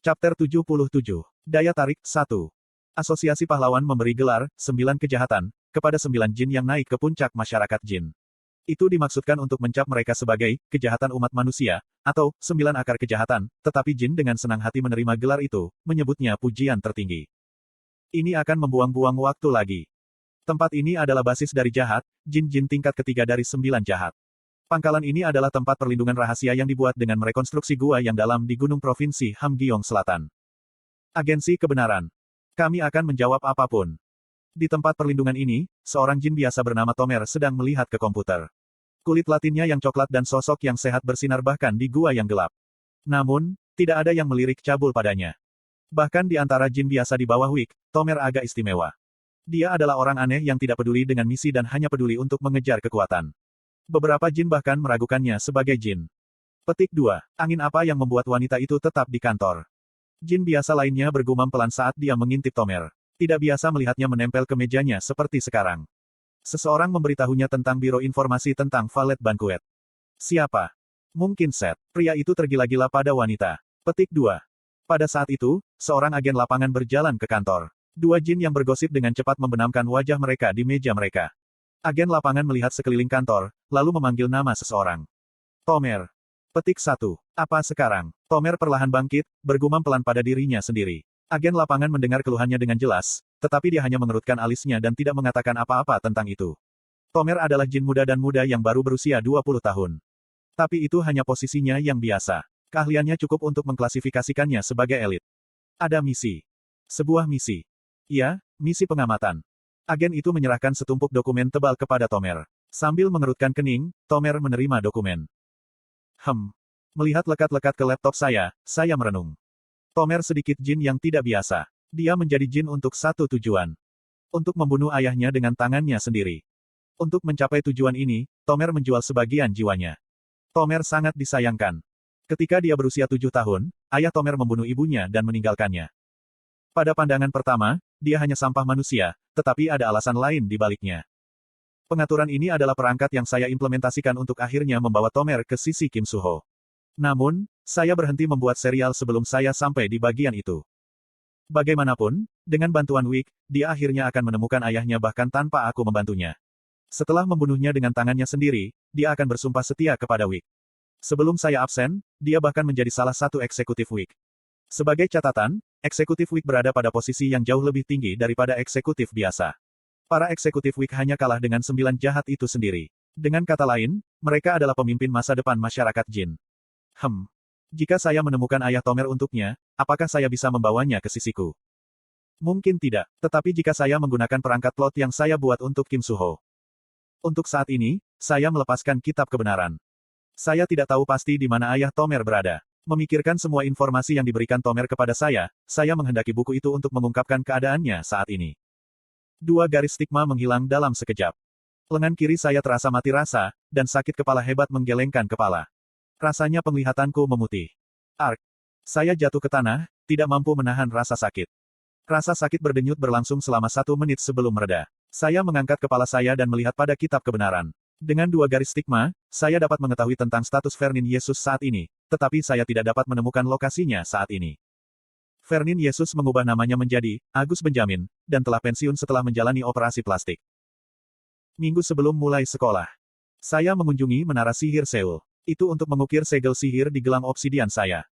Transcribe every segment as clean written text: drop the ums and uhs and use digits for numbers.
Chapter 77. Daya Tarik 1. Asosiasi Pahlawan memberi gelar 9 kejahatan kepada 9 jin yang naik ke puncak masyarakat jin. Itu dimaksudkan untuk mencap mereka sebagai kejahatan umat manusia, atau 9 akar kejahatan, tetapi jin dengan senang hati menerima gelar itu, menyebutnya pujian tertinggi. Ini akan membuang-buang waktu lagi. Tempat ini adalah basis dari jahat, jin-jin tingkat ketiga dari 9 jahat. Pangkalan ini adalah tempat perlindungan rahasia yang dibuat dengan merekonstruksi gua yang dalam di gunung provinsi Hamgyong Selatan. Agensi Kebenaran. Kami akan menjawab apapun. Di tempat perlindungan ini, seorang jin biasa bernama Tomer sedang melihat ke komputer. Kulit latinnya yang coklat dan sosok yang sehat bersinar bahkan di gua yang gelap. Namun, tidak ada yang melirik cabul padanya. Bahkan di antara jin biasa di bawah Wik, Tomer agak istimewa. Dia adalah orang aneh yang tidak peduli dengan misi dan hanya peduli untuk mengejar kekuatan. Beberapa jin bahkan meragukannya sebagai jin. Petik 2. Angin apa yang membuat wanita itu tetap di kantor? Jin biasa lainnya bergumam pelan saat dia mengintip Tomer. Tidak biasa melihatnya menempel ke mejanya seperti sekarang. Seseorang memberitahunya tentang biro informasi tentang valet bankuet. Siapa? Mungkin Seth. Pria itu tergila-gila pada wanita. Petik 2. Pada saat itu, seorang agen lapangan berjalan ke kantor. Dua jin yang bergosip dengan cepat membenamkan wajah mereka di meja mereka. Agen lapangan melihat sekeliling kantor, lalu memanggil nama seseorang. Tomer. Petik 1. Apa sekarang? Tomer perlahan bangkit, bergumam pelan pada dirinya sendiri. Agen lapangan mendengar keluhannya dengan jelas, tetapi dia hanya mengerutkan alisnya dan tidak mengatakan apa-apa tentang itu. Tomer adalah jin muda dan muda yang baru berusia 20 tahun. Tapi itu hanya posisinya yang biasa. Keahliannya cukup untuk mengklasifikasikannya sebagai elit. Ada misi. Sebuah misi. Ya, misi pengamatan. Agen itu menyerahkan setumpuk dokumen tebal kepada Tomer. Sambil mengerutkan kening, Tomer menerima dokumen. Melihat lekat-lekat ke laptop saya merenung. Tomer sedikit jin yang tidak biasa. Dia menjadi jin untuk satu tujuan. Untuk membunuh ayahnya dengan tangannya sendiri. Untuk mencapai tujuan ini, Tomer menjual sebagian jiwanya. Tomer sangat disayangkan. Ketika dia berusia 7 tahun, ayah Tomer membunuh ibunya dan meninggalkannya. Pada pandangan pertama, dia hanya sampah manusia, tetapi ada alasan lain di baliknya. Pengaturan ini adalah perangkat yang saya implementasikan untuk akhirnya membawa Tomer ke sisi Kim Suho. Namun, saya berhenti membuat serial sebelum saya sampai di bagian itu. Bagaimanapun, dengan bantuan Wik, dia akhirnya akan menemukan ayahnya bahkan tanpa aku membantunya. Setelah membunuhnya dengan tangannya sendiri, dia akan bersumpah setia kepada Wik. Sebelum saya absen, dia bahkan menjadi salah satu eksekutif Wik. Sebagai catatan, eksekutif Wik berada pada posisi yang jauh lebih tinggi daripada eksekutif biasa. Para eksekutif Wik hanya kalah dengan 9 jahat itu sendiri. Dengan kata lain, mereka adalah pemimpin masa depan masyarakat jin. Jika saya menemukan ayah Tomer untuknya, apakah saya bisa membawanya ke sisiku? Mungkin tidak, tetapi jika saya menggunakan perangkat plot yang saya buat untuk Kim Suho. Untuk saat ini, saya melepaskan kitab kebenaran. Saya tidak tahu pasti di mana ayah Tomer berada. Memikirkan semua informasi yang diberikan Tomer kepada saya menghendaki buku itu untuk mengungkapkan keadaannya saat ini. 2 garis stigma menghilang dalam sekejap. Lengan kiri saya terasa mati rasa, dan sakit kepala hebat menggelengkan kepala. Rasanya penglihatanku memutih. Ark. Saya jatuh ke tanah, tidak mampu menahan rasa sakit. Rasa sakit berdenyut berlangsung selama 1 menit sebelum mereda. Saya mengangkat kepala saya dan melihat pada kitab kebenaran. Dengan 2 garis stigma, saya dapat mengetahui tentang status Vernin Yesus saat ini, tetapi saya tidak dapat menemukan lokasinya saat ini. Vernin Yesus mengubah namanya menjadi Agus Benjamin, dan telah pensiun setelah menjalani operasi plastik. Minggu sebelum mulai sekolah, saya mengunjungi Menara Sihir Seoul. Itu untuk mengukir segel sihir di gelang obsidian saya.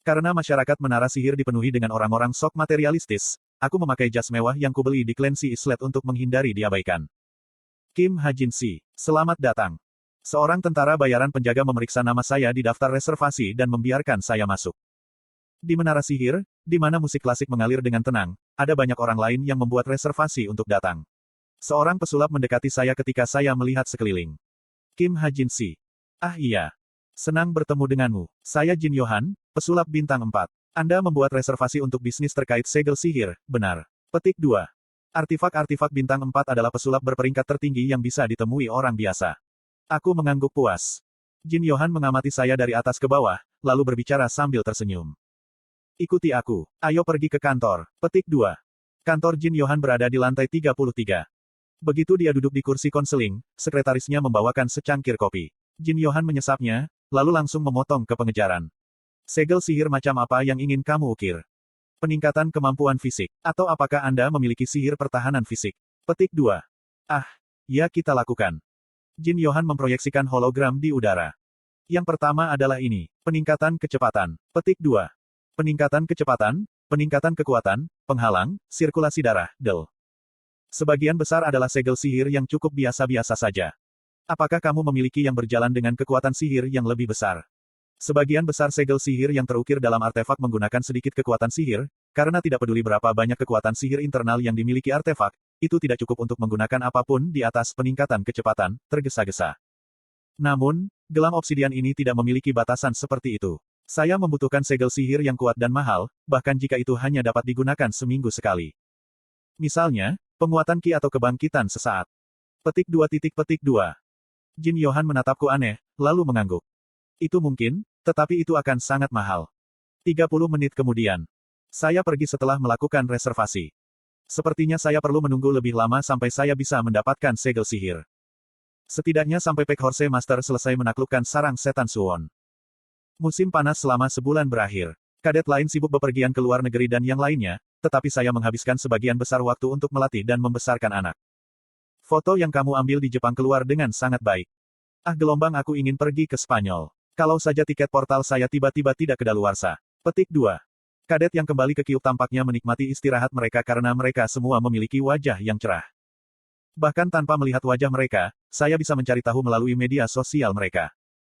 Karena masyarakat Menara Sihir dipenuhi dengan orang-orang sok materialistis, aku memakai jas mewah yang kubeli di Clancy Islet untuk menghindari diabaikan. Kim Ha-jin-si, selamat datang. Seorang tentara bayaran penjaga memeriksa nama saya di daftar reservasi dan membiarkan saya masuk. Di Menara Sihir, di mana musik klasik mengalir dengan tenang, ada banyak orang lain yang membuat reservasi untuk datang. Seorang pesulap mendekati saya ketika saya melihat sekeliling. Kim Ha-jin-si. Ah iya. Senang bertemu denganmu. Saya Jin Yohan, pesulap bintang 4. Anda membuat reservasi untuk bisnis terkait segel sihir, benar? Petik 2. Artifak-artifak bintang 4 adalah pesulap berperingkat tertinggi yang bisa ditemui orang biasa. Aku mengangguk puas. Jin Yohan mengamati saya dari atas ke bawah, lalu berbicara sambil tersenyum. Ikuti aku. Ayo pergi ke kantor. Petik 2. Kantor Jin Yohan berada di lantai 33. Begitu dia duduk di kursi konseling, sekretarisnya membawakan secangkir kopi. Jin Yohan menyesapnya, lalu langsung memotong ke pengejaran. Segel sihir macam apa yang ingin kamu ukir? Peningkatan kemampuan fisik. Atau apakah Anda memiliki sihir pertahanan fisik? Petik 2. Ah, ya kita lakukan. Jin Yohan memproyeksikan hologram di udara. Yang pertama adalah ini. Peningkatan kecepatan. Petik 2. Peningkatan kecepatan, peningkatan kekuatan, penghalang, sirkulasi darah, del. Sebagian besar adalah segel sihir yang cukup biasa-biasa saja. Apakah kamu memiliki yang berjalan dengan kekuatan sihir yang lebih besar? Sebagian besar segel sihir yang terukir dalam artefak menggunakan sedikit kekuatan sihir, karena tidak peduli berapa banyak kekuatan sihir internal yang dimiliki artefak, itu tidak cukup untuk menggunakan apapun di atas peningkatan kecepatan, tergesa-gesa. Namun, gelang obsidian ini tidak memiliki batasan seperti itu. Saya membutuhkan segel sihir yang kuat dan mahal, bahkan jika itu hanya dapat digunakan seminggu sekali. Misalnya, penguatan ki atau kebangkitan sesaat. Petik 2. Jin Yohan menatapku aneh, lalu mengangguk. Itu mungkin, tetapi itu akan sangat mahal. 30 menit kemudian. Saya pergi setelah melakukan reservasi. Sepertinya saya perlu menunggu lebih lama sampai saya bisa mendapatkan segel sihir. Setidaknya sampai Pek Horse Master selesai menaklukkan sarang setan Suwon. Musim panas selama sebulan berakhir. Kadet lain sibuk bepergian ke luar negeri dan yang lainnya, tetapi saya menghabiskan sebagian besar waktu untuk melatih dan membesarkan anak. Foto yang kamu ambil di Jepang keluar dengan sangat baik. Ah gelombang aku ingin pergi ke Spanyol. Kalau saja tiket portal saya tiba-tiba tidak kedaluarsa. Petik 2. Kadet yang kembali ke Kyuk tampaknya menikmati istirahat mereka karena mereka semua memiliki wajah yang cerah. Bahkan tanpa melihat wajah mereka, saya bisa mencari tahu melalui media sosial mereka.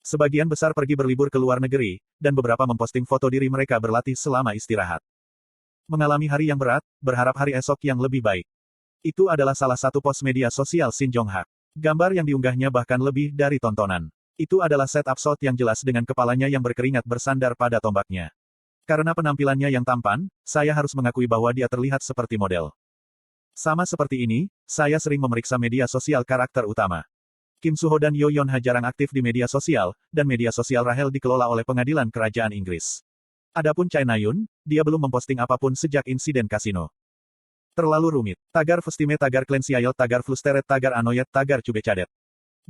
Sebagian besar pergi berlibur ke luar negeri, dan beberapa memposting foto diri mereka berlatih selama istirahat. Mengalami hari yang berat, berharap hari esok yang lebih baik. Itu adalah salah satu post media sosial Shin Jong-hak. Gambar yang diunggahnya bahkan lebih dari tontonan. Itu adalah setup shot yang jelas dengan kepalanya yang berkeringat bersandar pada tombaknya. Karena penampilannya yang tampan, saya harus mengakui bahwa dia terlihat seperti model. Sama seperti ini, saya sering memeriksa media sosial karakter utama. Kim Suho dan Yo Yeon-ha jarang aktif di media sosial, dan media sosial Rahel dikelola oleh pengadilan kerajaan Inggris. Adapun Chai Na-yun, dia belum memposting apapun sejak insiden kasino. Terlalu rumit. Tagar Festime, tagar Clancy Ayel, tagar Flusteret, tagar Anoyet, tagar Cube Cadet.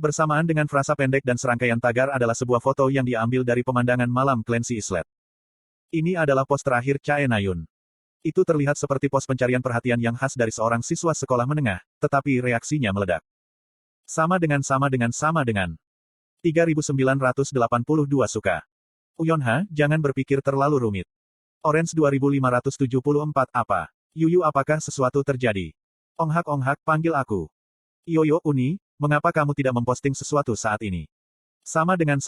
Bersamaan dengan frasa pendek dan serangkaian tagar adalah sebuah foto yang diambil dari pemandangan malam Clancy Islet. Ini adalah pos terakhir Chai Na-yun. Itu terlihat seperti pos pencarian perhatian yang khas dari seorang siswa sekolah menengah, tetapi reaksinya meledak. Sama dengan. 3982 suka. Uyonha, jangan berpikir terlalu rumit. Orange 2574 apa? Yuyu apakah sesuatu terjadi? Onghak, panggil aku. Yoyo, Uni, mengapa kamu tidak memposting sesuatu saat ini? Sama dengan.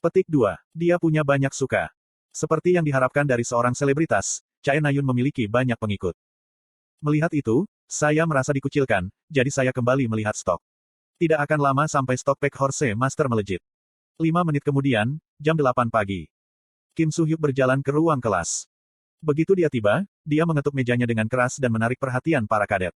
Petik 2. Dia punya banyak suka. Seperti yang diharapkan dari seorang selebritas, Chai Na-yun memiliki banyak pengikut. Melihat itu, saya merasa dikucilkan, jadi saya kembali melihat stok. Tidak akan lama sampai stok Pek Horse Master melejit. 5 menit kemudian, jam 8 pagi. Kim Soo-hyuk berjalan ke ruang kelas. Begitu dia tiba, dia mengetuk mejanya dengan keras dan menarik perhatian para kadet.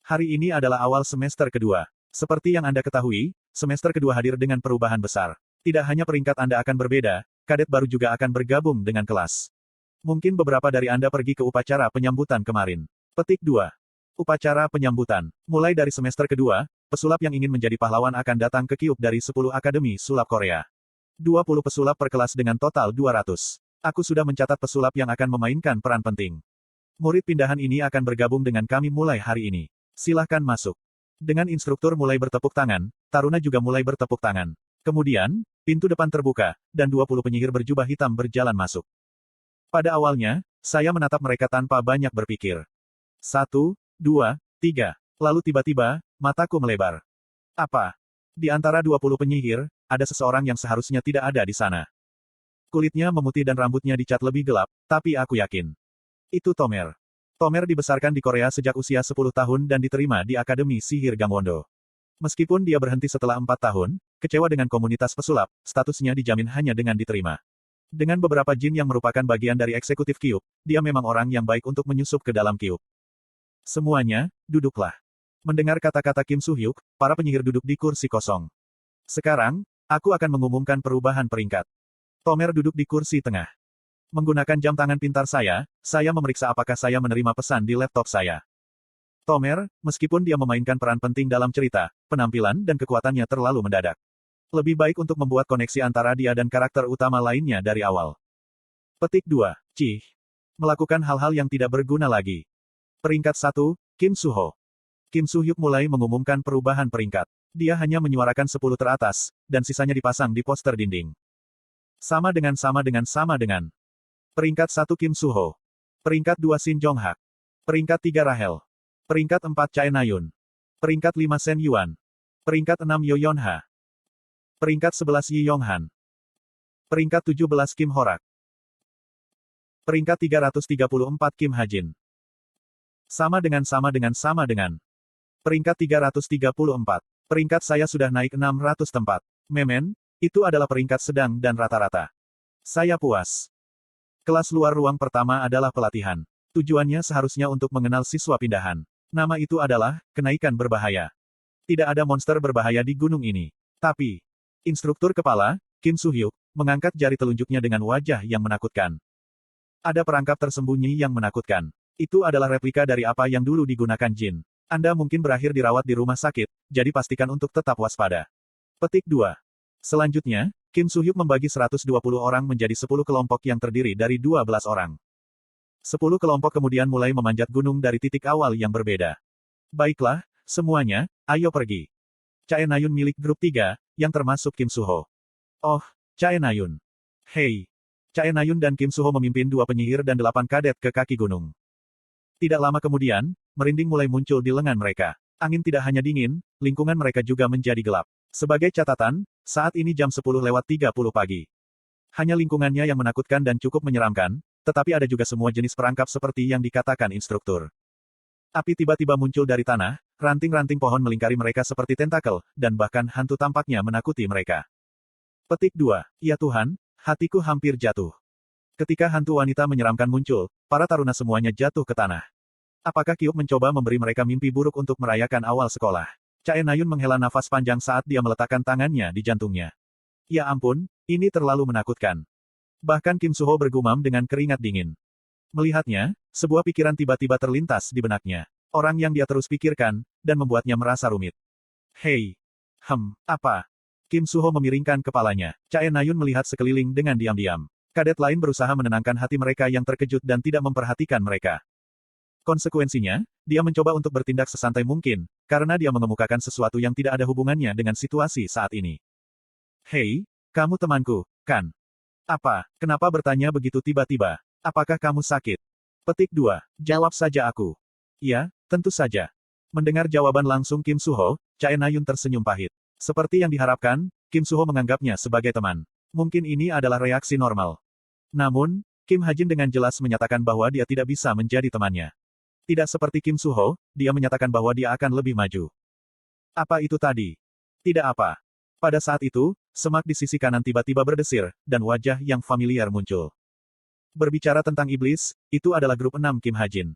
Hari ini adalah awal semester kedua. Seperti yang Anda ketahui, semester kedua hadir dengan perubahan besar. Tidak hanya peringkat Anda akan berbeda, kadet baru juga akan bergabung dengan kelas. Mungkin beberapa dari Anda pergi ke upacara penyambutan kemarin. Petik 2. Upacara penyambutan. Mulai dari semester kedua, pesulap yang ingin menjadi pahlawan akan datang ke Kyuk dari 10 Akademi Sulap Korea. 20 pesulap per kelas dengan total 200. Aku sudah mencatat pesulap yang akan memainkan peran penting. Murid pindahan ini akan bergabung dengan kami mulai hari ini. Silahkan masuk. Dengan instruktur mulai bertepuk tangan, taruna juga mulai bertepuk tangan. Kemudian, pintu depan terbuka, dan 20 penyihir berjubah hitam berjalan masuk. Pada awalnya, saya menatap mereka tanpa banyak berpikir. 1, 2, 3. Lalu tiba-tiba, mataku melebar. Apa? Di antara 20 penyihir, ada seseorang yang seharusnya tidak ada di sana. Kulitnya memutih dan rambutnya dicat lebih gelap, tapi aku yakin. Itu Tomer. Tomer dibesarkan di Korea sejak usia 10 tahun dan diterima di Akademi Sihir Gangwon-do. Meskipun dia berhenti setelah 4 tahun, kecewa dengan komunitas pesulap, statusnya dijamin hanya dengan diterima. Dengan beberapa jin yang merupakan bagian dari eksekutif Kyuk, dia memang orang yang baik untuk menyusup ke dalam Kyuk. Semuanya, duduklah. Mendengar kata-kata Kim Soo-hyuk, para penyihir duduk di kursi kosong. Sekarang, aku akan mengumumkan perubahan peringkat. Tomer duduk di kursi tengah. Menggunakan jam tangan pintar saya memeriksa apakah saya menerima pesan di laptop saya. Tomer, meskipun dia memainkan peran penting dalam cerita, penampilan dan kekuatannya terlalu mendadak. Lebih baik untuk membuat koneksi antara dia dan karakter utama lainnya dari awal. Petik 2. Cih. Melakukan hal-hal yang tidak berguna lagi. Peringkat 1, Kim Suho. Kim Soo-hyuk mulai mengumumkan perubahan peringkat. Dia hanya menyuarakan 10 teratas, dan sisanya dipasang di poster dinding. Sama dengan. Peringkat 1 Kim Suho. Peringkat 2 Shin Jong-hak. Peringkat 3 Rahel. Peringkat 4 Chae Na-yun. Peringkat 5 Sen Yuan. Peringkat 6 Yo Yeon-ha. Peringkat 11 Yi Yong-han. Peringkat 17 Kim Ho-rak. Peringkat 334 Kim Ha-jin. Sama dengan. Peringkat 334. Peringkat saya sudah naik 600 tempat. Memen, itu adalah peringkat sedang dan rata-rata. Saya puas. Kelas luar ruang pertama adalah pelatihan. Tujuannya seharusnya untuk mengenal siswa pindahan. Nama itu adalah, kenaikan berbahaya. Tidak ada monster berbahaya di gunung ini. Tapi, instruktur kepala, Kim Soo-hyuk, mengangkat jari telunjuknya dengan wajah yang menakutkan. Ada perangkap tersembunyi yang menakutkan. Itu adalah replika dari apa yang dulu digunakan Jin. Anda mungkin berakhir dirawat di rumah sakit, jadi pastikan untuk tetap waspada. Petik 2. Selanjutnya, Kim Soo-hyuk membagi 120 orang menjadi 10 kelompok yang terdiri dari 12 orang. 10 kelompok kemudian mulai memanjat gunung dari titik awal yang berbeda. Baiklah, semuanya, ayo pergi. Chae Na-yun milik grup 3, yang termasuk Kim Suho. Oh, Chae Na-yun. Hei. Chae Na-yun dan Kim Suho memimpin 2 penyihir dan 8 kadet ke kaki gunung. Tidak lama kemudian, merinding mulai muncul di lengan mereka. Angin tidak hanya dingin, lingkungan mereka juga menjadi gelap. Sebagai catatan, saat ini jam 10:30 pagi. Hanya lingkungannya yang menakutkan dan cukup menyeramkan, tetapi ada juga semua jenis perangkap seperti yang dikatakan instruktur. Api tiba-tiba muncul dari tanah, ranting-ranting pohon melingkari mereka seperti tentakel, dan bahkan hantu tampaknya menakuti mereka. Petik 2. Ya Tuhan, hatiku hampir jatuh. Ketika hantu wanita menyeramkan muncul, para taruna semuanya jatuh ke tanah. Apakah Kyuk mencoba memberi mereka mimpi buruk untuk merayakan awal sekolah? Chae Na-yun menghela nafas panjang saat dia meletakkan tangannya di jantungnya. Ya ampun, ini terlalu menakutkan. Bahkan Kim Suho bergumam dengan keringat dingin. Melihatnya, sebuah pikiran tiba-tiba terlintas di benaknya. Orang yang dia terus pikirkan, dan membuatnya merasa rumit. Hei. Apa? Kim Suho memiringkan kepalanya. Chae Na-yun melihat sekeliling dengan diam-diam. Kadet lain berusaha menenangkan hati mereka yang terkejut dan tidak memperhatikan mereka. Konsekuensinya, dia mencoba untuk bertindak sesantai mungkin, karena dia mengemukakan sesuatu yang tidak ada hubungannya dengan situasi saat ini. Hei, kamu temanku, kan? Apa, kenapa bertanya begitu tiba-tiba? Apakah kamu sakit? Petik 2. Jawab saja aku. Ya, tentu saja. Mendengar jawaban langsung Kim Suho, Chae Na-yun tersenyum pahit. Seperti yang diharapkan, Kim Suho menganggapnya sebagai teman. Mungkin ini adalah reaksi normal. Namun, Kim Ha-jin dengan jelas menyatakan bahwa dia tidak bisa menjadi temannya. Tidak seperti Kim Suho, dia menyatakan bahwa dia akan lebih maju. Apa itu tadi? Tidak apa. Pada saat itu, semak di sisi kanan tiba-tiba berdesir, dan wajah yang familiar muncul. Berbicara tentang iblis, itu adalah grup 6 Kim Ha-jin.